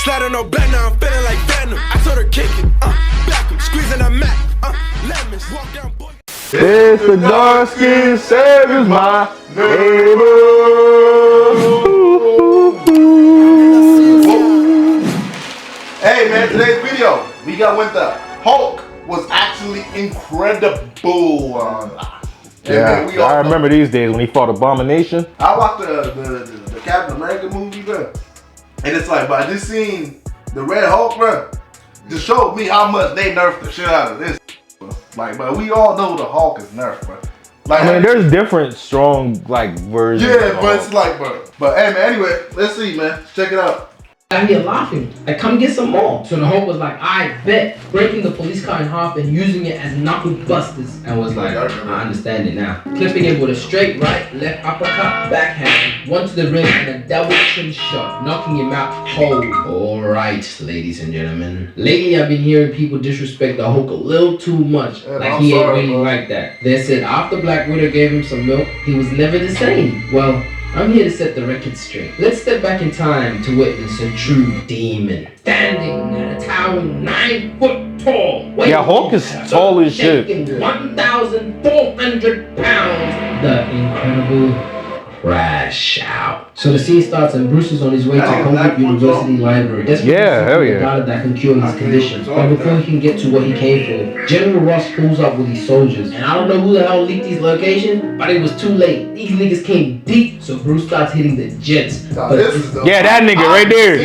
Sliding no back now, I'm feeling like Venom. I told her kick it, back him, squeezing a Mac, lemons, walk down, boy. It's the dark skin saviors, my neighbor. Hey man, today's video, we got when the Hulk was actually incredible. Yeah, I remember these days when he fought Abomination. I watched the Captain America movie, bro, and it's like, but I just seen the Red Hulk, bro, just showed me how much they nerfed the shit out of this. Like, but we all know the Hulk is nerfed, bro. Like, I mean, there's different strong like versions. Yeah, but it's like, bro. But hey, man. Anyway, let's see, man. Check it out. I'm here laughing. Like, come get some more. So the Hulk was like, I bet, breaking the police car in half and using it as knuckle busters. And was like, I understand it now. Clipping it with a straight right, left uppercut, backhand, one to the rim, and a double chin shot, knocking him out cold. Alright, ladies and gentlemen. Lately, I've been hearing people disrespect the Hulk a little too much. Like he ain't really like that. They said after Black Widow gave him some milk, he was never the same. Well, I'm here to set the record straight. Let's step back in time to witness a true demon. Standing at a towering 9 foot tall. Yeah, Hulk is tall as shit. 1,400 pounds. The incredible Crash Out. So the scene starts and Bruce is on his way to Colgate University Library. Yeah, hell yeah. Data that can cure his condition. But before he can get to what he came for, General Ross pulls up with his soldiers. And I don't know who the hell leaked these locations, but it was too late. These niggas came deep, so Bruce starts hitting the jets. Yeah, that nigga right there.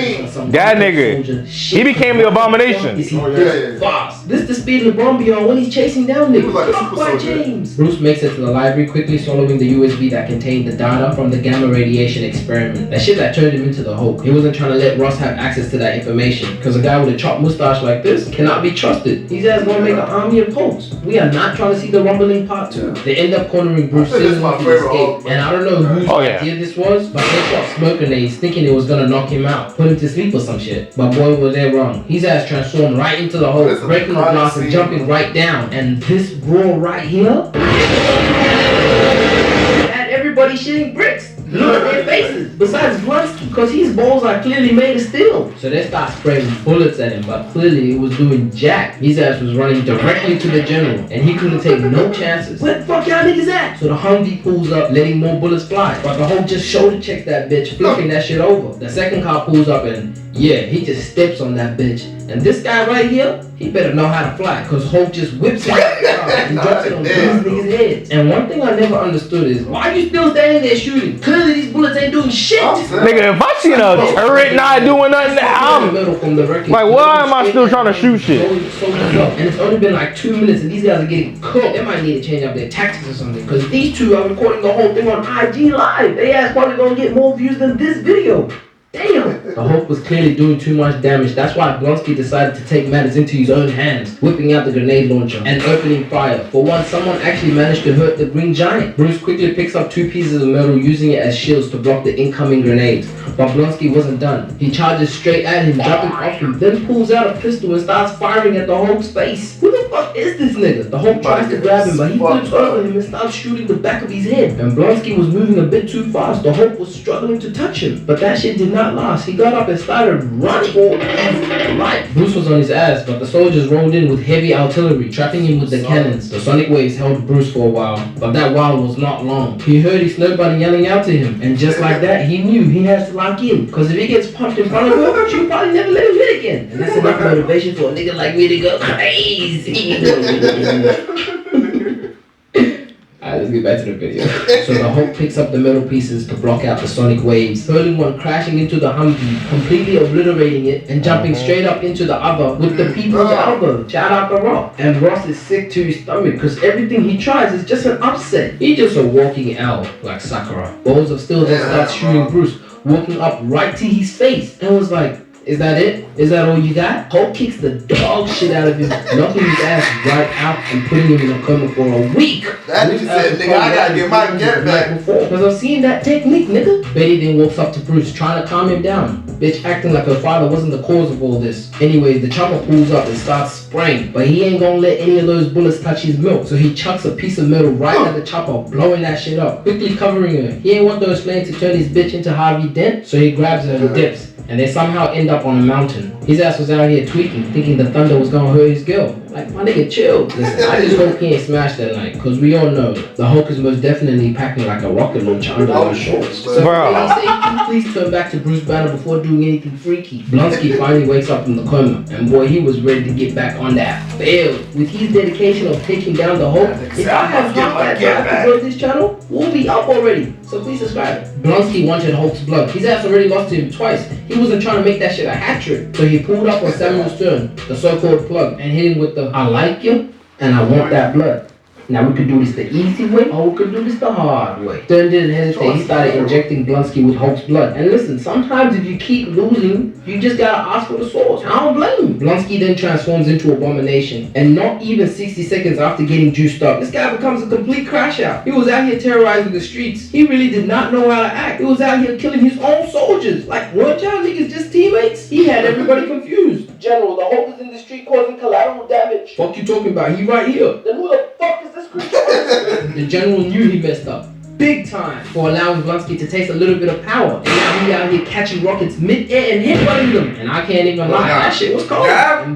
That nigga. He became the Abomination. Is he this fast? This the speed of LeBron be on when he's chasing down niggas. Like James. Bruce makes it to the library, quickly swallowing the USB that contained the data from the gamma radiation experiment. That shit that turned him into the Hulk. He wasn't trying to let Ross have access to that information, because a guy with a chopped mustache like this cannot be trusted. His ass gonna make an army of Hulks. We are not trying to see the rumbling part 2. They end up cornering Bruce Simmons to escape. And I don't know whose idea this was, but they shot smoke grenades thinking it was gonna knock him out, put him to sleep or some shit. But boy, was they wrong. His ass transformed right into the Hulk, breaking the glass and jumping right down. And this brawl right here had everybody shitting bricks. Look at their faces, besides Blonsky, because his balls are clearly made of steel. So they start spraying bullets at him, but clearly it was doing jack. His ass was running directly to the general, and he couldn't take no chances. Where the fuck y'all niggas at? So the Humvee pulls up, letting more bullets fly. But the Hulk just shoulder checks that bitch, flipping that shit over. The second car pulls up and yeah, he just steps on that bitch. And this guy right here, he better know how to fly, cause Hulk just whips him out the car and drops it on these niggas' heads. And one thing I never understood is, why are you still standing there shooting? Clearly these bullets ain't doing shit. Nigga, if I seen a turret not doing nothing, I'm like, why am I still trying to shoot shit? And it's only been like 2 minutes and these guys are getting cooked. They might need to change up their tactics or something, cause these two are recording the whole thing on IG Live. They ass probably gonna get more views than this video. Damn! The Hulk was clearly doing too much damage. That's why Blonsky decided to take matters into his own hands, whipping out the grenade launcher and opening fire. For once, someone actually managed to hurt the Green Giant. Bruce quickly picks up 2 pieces of metal, using it as shields to block the incoming grenades. But Blonsky wasn't done. He charges straight at him, jumping off him, then pulls out a pistol and starts firing at the Hulk's face. Who the fuck is this nigga? The Hulk tries to grab him, but he flips over him and starts shooting the back of his head. And Blonsky was moving a bit too fast. The Hulk was struggling to touch him, but that shit did not last. He got up and started running for his life. Bruce was on his ass, but the soldiers rolled in with heavy artillery, trapping him with the cannons. The sonic waves held Bruce for a while, but that while was not long. He heard his snow bunny yelling out to him, and just like that, he knew he has to lock in, because if he gets punched in front of her, she'll probably never let him hit again. And that's enough motivation for a nigga like me to go crazy. Alright, let's get back to the video. So the Hulk picks up the metal pieces to block out the sonic waves, hurling one crashing into the Humvee, completely obliterating it, and jumping straight up into the other with the people's elbow. Shout out to Ross. And Ross is sick to his stomach, because everything he tries is just an upset. He's just a walking L, like Sakura. Balls of Steel then starts shooting Bruce, walking up right to his face, and was like, is that it? Is that all you got? Hulk kicks the dog shit out of him, knocking his ass right out and putting him in a coma for a week. That nigga said, nigga, I gotta get my get back. Because I've seen that technique, nigga. Betty then walks up to Bruce, trying to calm him down. Bitch acting like her father wasn't the cause of all this. Anyways, the chopper pulls up and starts spraying, but he ain't gonna let any of those bullets touch his milk, so he chucks a piece of metal right at the chopper, blowing that shit up, quickly covering her. He ain't want those flames to turn his bitch into Harvey Dent, so he grabs her and dips. And they somehow end up on a mountain. His ass was out here tweaking, thinking the thunder was gonna hurt his girl. Like, my nigga, chill. Listen, I just hope he ain't smashed that night, cause we all know the Hulk is most definitely packing like a rocket launcher under those shorts. So Bro. please turn back to Bruce Banner before doing anything freaky. Blonsky finally wakes up from the coma, and boy, he was ready to get back on that field. With his dedication of taking down the Hulk, if I have half that drive to grow this channel, we'll be up already. So please subscribe. Blonsky wanted Hulk's blood. His ass already lost to him twice. He wasn't trying to make that shit a hat trick. So he pulled up on Samuel Stern, the so-called plug, and hit him with the I like you and I want that blood. Now we could do this the easy way or we could do this the hard way. Stern didn't hesitate. He started injecting Blonsky with Hulk's blood. And listen, sometimes if you keep losing, you just gotta ask for the source. I don't blame him. Blonsky then transforms into Abomination. And not even 60 seconds after getting juiced up, this guy becomes a complete crash out. He was out here terrorizing the streets. He really did not know how to act. He was out here killing his own soldiers. Like, weren't y'all niggas just teammates? He had everybody confused. General, the Hulk is in the street causing collateral damage. Fuck you talking about? He right here. Then who the fuck is this creature? The general knew he messed up. Big time for allowing Blonsky to taste a little bit of power. And now he out here catching rockets mid-air and headbutting them. And I can't even lie, that shit was cold. That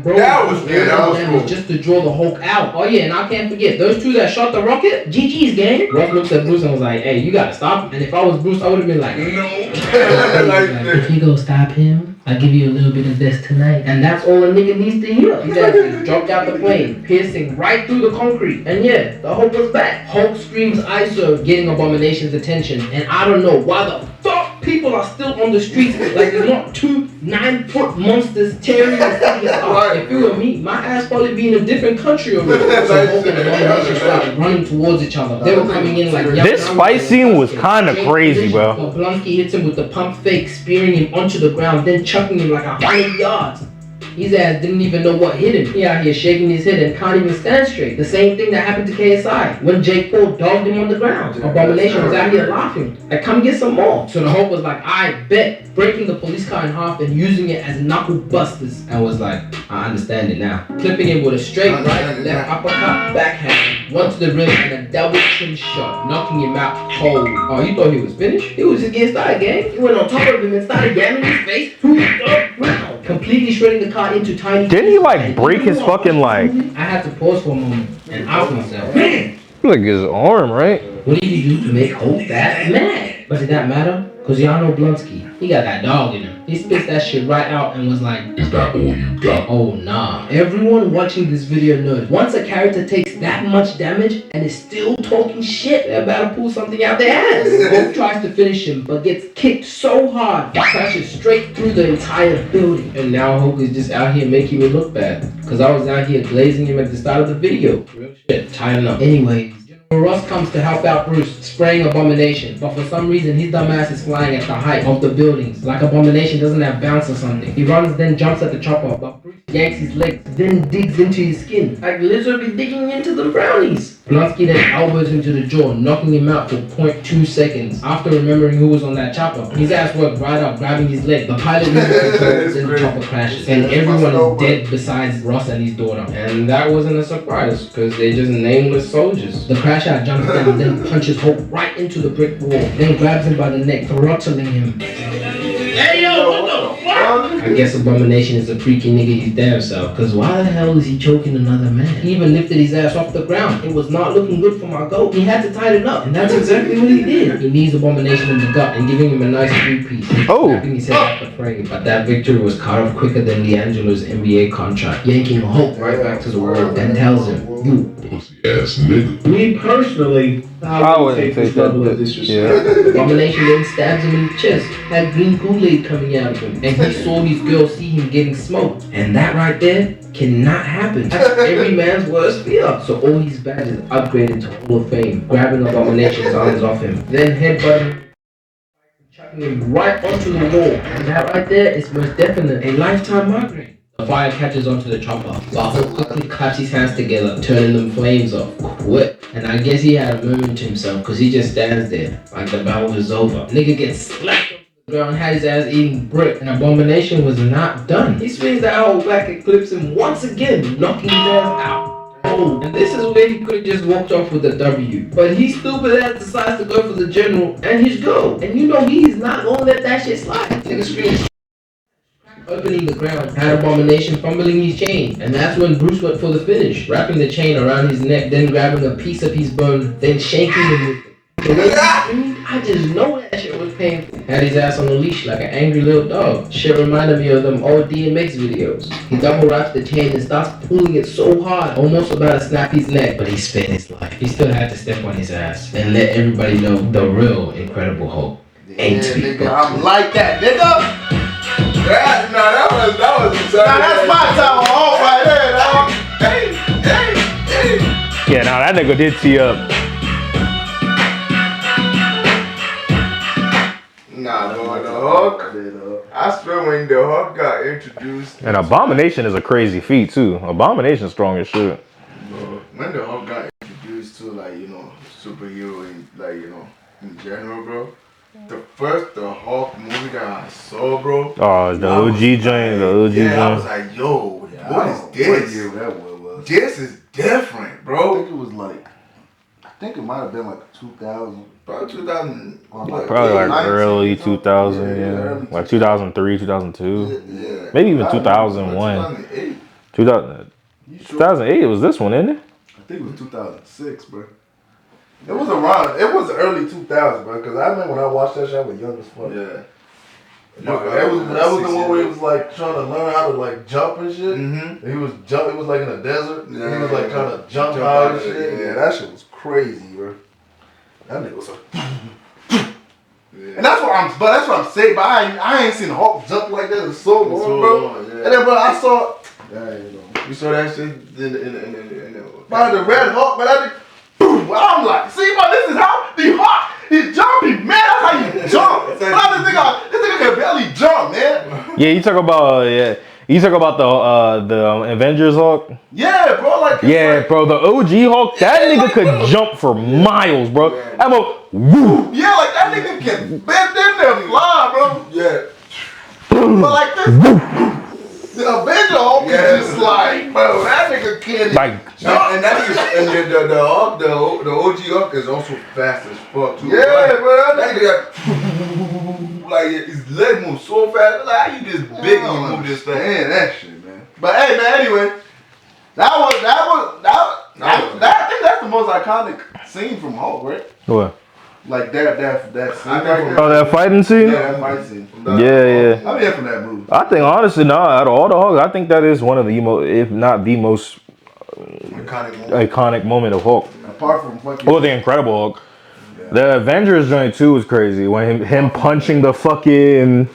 was cool. Just to draw the Hulk out. Oh yeah, and I can't forget, those two that shot the rocket, GG's gang. Ross looks at Bruce and was like, hey, you gotta stop him. And if I was Bruce, I would have been like, no. If you go stop him, I'll give you a little bit of this tonight. And that's all a nigga needs to hear. His ass just dropped out the plane, piercing right through the concrete. And yeah, the Hulk was back. Hulk screams ISO, getting Abomination's attention. And I don't know why the fuck people are still on the streets like there's not two 9-foot monsters tearing the city apart. If you were me, my ass probably be in a different country already. So Hulk and Abomination started running towards each other. They were coming in like This fight scene was kind of crazy, bro. But Blonsky hits him with the pump fake, spearing him onto the ground, then chucking him like 100 yards. His ass didn't even know what hit him. He out here shaking his head and can't even stand straight. The same thing that happened to KSI when Jake Paul dogged him on the ground. Abomination was out here laughing. Like, come get some more. So the Hulk was like, I bet, breaking the police car in half and using it as knuckle busters. And was like, I understand it now. Clipping him with a straight right, left uppercut, backhand, one to the rib and a double chin shot, knocking him out cold. Oh, you thought he was finished? He was just getting started, gang. He went on top of him and started yamming his face to the ground, completely shredding the car into tiny. Didn't he like break his fucking like? I had to pause for a moment and ask myself, man, Like his arm, right? what did you do to make Hulk that mad? But did that matter? Cause y'all know Blonsky, he got that dog in him. He spits that shit right out and was like, is that all you got? Oh nah. Everyone watching this video knows, once a character takes that much damage and is still talking shit, they're about to pull something out their ass. Hulk tries to finish him, but gets kicked so hard, he crashes straight through the entire building. And now Hulk is just out here making me look bad. Cause I was out here glazing him at the start of the video. Real shit, tighten up. Anyways, Ross comes to help out Bruce, spraying Abomination, but for some reason his dumb ass is flying at the height of the buildings, like Abomination doesn't have bounce or something. He runs, then jumps at the chopper, but Bruce yanks his legs, then digs into his skin, like literally digging into the brownies. Blonsky then elbows him to the jaw, knocking him out for 0.2 seconds. After remembering who was on that chopper, his ass worked right up, grabbing his leg. The pilot loses control, then the chopper crashes, and everyone is dead besides Ross and his daughter. And that wasn't a surprise, because they're just nameless soldiers. The crash out jumps down, then punches Hulk right into the brick wall, then grabs him by the neck, throttling him. Hey yo, what the fuck? I guess Abomination is a freaky nigga his damn self, cause why the hell is he choking another man? He even lifted his ass off the ground. It was not looking good for my goat. He had to tighten up, and that's exactly what he did. He knees Abomination in the gut and giving him a nice 3-piece. Oh. Snapping his head after praying, but that victory was cut off quicker than D'Angelo's NBA contract, yanking Hulk right back to the wall and tells him, you pussy ass nigga. Me personally, I wouldn't take that. Yeah. Abomination then stabs him in the chest, had green Kool-Aid coming out of him, and he saw his girl see him getting smoked. And that right there cannot happen. That's every man's worst fear. So all his badges upgraded to Hall of Fame, grabbing Abomination's arms off him, then headbutting, chucking him right onto the wall. And that right there is most definitely a lifetime migraine. The fire catches onto the chopper, but Hulk quickly claps his hands together, turning them flames off quick. And I guess he had a moment to himself, cause he just stands there like the battle is over. Nigga gets slapped onto the ground, had his ass eating brick, and Abomination was not done. He swings that hoe back and clips him once again, knocking his ass out. Oh, and this is where he could have just walked off with a W. But he stupid ass decides to go for the general and his go. And you know he's not gonna let that shit slide. Nigga screams. Opening the ground, had Abomination fumbling his chain, and that's when Bruce went for the finish, wrapping the chain around his neck, then grabbing a piece of his bone, then shaking him with it. The way he screamed, I just know that shit was painful. Had his ass on a leash like an angry little dog. Shit reminded me of them old DMX videos. He double wraps the chain and starts pulling it so hard, almost about to snap his neck, but he spared his life. He still had to step on his ass and let everybody know the real Incredible Hulk ain't to be nigga, I'm like that, nigga. That was exciting. Now that's my time on Hulk right there, dog. Hey. Yeah, now that nigga did tee up. Nah, no, the Hulk. I swear when the Hulk got introduced. And Abomination is a crazy feat too. Abomination's strong as shit. Bro, when the Hulk got introduced to, like, you know, superhero in, like, you know, in general, bro. The Hulk movie that I saw, bro. Oh, the OG joint, the OG joint. I was like, yo, what is this? What year that was? This is different, I bro. think it was like, I think it might have been like 2000. Probably 2000. Probably like 19, early 2000, yeah. early Like 2003, 2002. Yeah. Maybe even 2001. 2008. 2008 was this one, isn't it? I think it was 2006, bro. It was around. It was early 2000s, bro. Because I remember when I watched that shit, I was young as fuck. Yeah. That was the one where he was like trying to learn how to like jump and shit. Mm-hmm. He was jump. It was like in a desert. Yeah, He was like trying to jump jump high out and of it, shit. yeah. Yeah, that shit was crazy, bro. That nigga was like. Yeah. And that's what I'm saying. But I ain't seen Hulk jump like that in so long, bro. Yeah. And then, bro, I saw. Yeah, you know. You saw that shit in the By the Red Hulk, but I boom. I'm like, see, bro, this is how the Hulk. He jumping, man. That's how you jump. But this nigga can barely jump, man. Yeah, you talk about You talk about the Avengers Hulk? Yeah, bro. Like Yeah, bro, the OG Hulk, that nigga could jump for miles, bro. I'm a woo. Yeah, like that nigga can bend in there and fly, bro. Yeah. But like this, the Avenger Hulk is just like, bro, that nigga can't Like, jump. And that is, and the Hulk, the OG Hulk is also fast as fuck too. Yeah, bro. That nigga, like his leg moves so fast. Like how you this big and you move this thing? Man, that shit, man. But hey, man. Anyway, I think that's the most iconic scene from Hulk, right? what? Like that scene. I think Right from- there. Oh, that fighting scene? Yeah, that fight scene. Yeah. I'm here from that movie. I think honestly, no, out of all the Hulk, I think that is one of the most, if not the most iconic moment of Hulk. Apart from fucking. Or the Incredible Hulk. The Avengers joint too was crazy. When him punching the fucking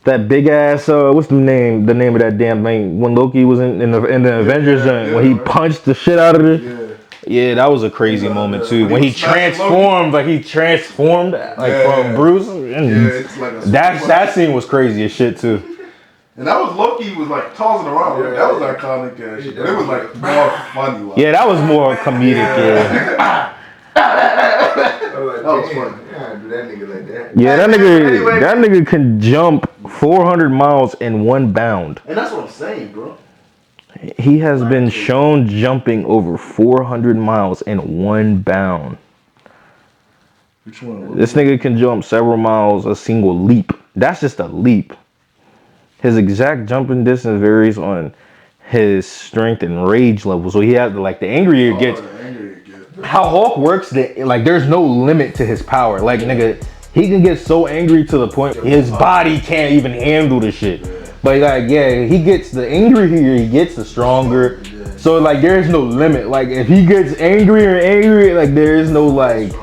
that big ass what's the name of that damn thing when Loki was in the Avengers joint when he punched the shit out of it. Yeah, that was a crazy moment too. When he transformed, from Bruce. And it's like a that scene was crazy as shit too. And that was Loki was like tossing around. Yeah, that was iconic as shit. But it was like more funny. Like. Yeah, that was more comedic. Yeah. That was funny. Yeah, do that nigga like that. Yeah, that Anyway. nigga can jump 400 miles in one bound. And that's what I'm saying, bro. He has been shown jumping over 400 miles in one bound. Which one? This nigga can jump several miles a single leap. That's just a leap. His exact jumping distance varies on his strength and rage level. So he has to, like, the angrier it gets. How Hulk works, there's no limit to his power. Like, nigga, he can get so angry to the point his body can't even handle the shit. But like, yeah, he gets the angrier he gets, the stronger. So like, there's no limit. Like, if he gets angrier and angrier, like, there is no like,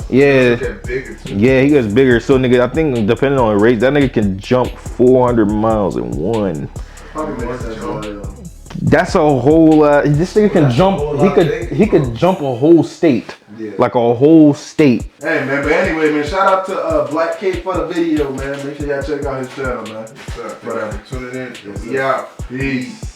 yeah, he gets bigger. So nigga, I think depending on the rate, that nigga can jump 400 miles in one. That's a whole. This nigga can jump. He could jump a whole state, like a whole state. Hey man, but anyway, man, shout out to Black Cape for the video, man. Make sure y'all check out his channel, man. Tuning in. We out. Peace.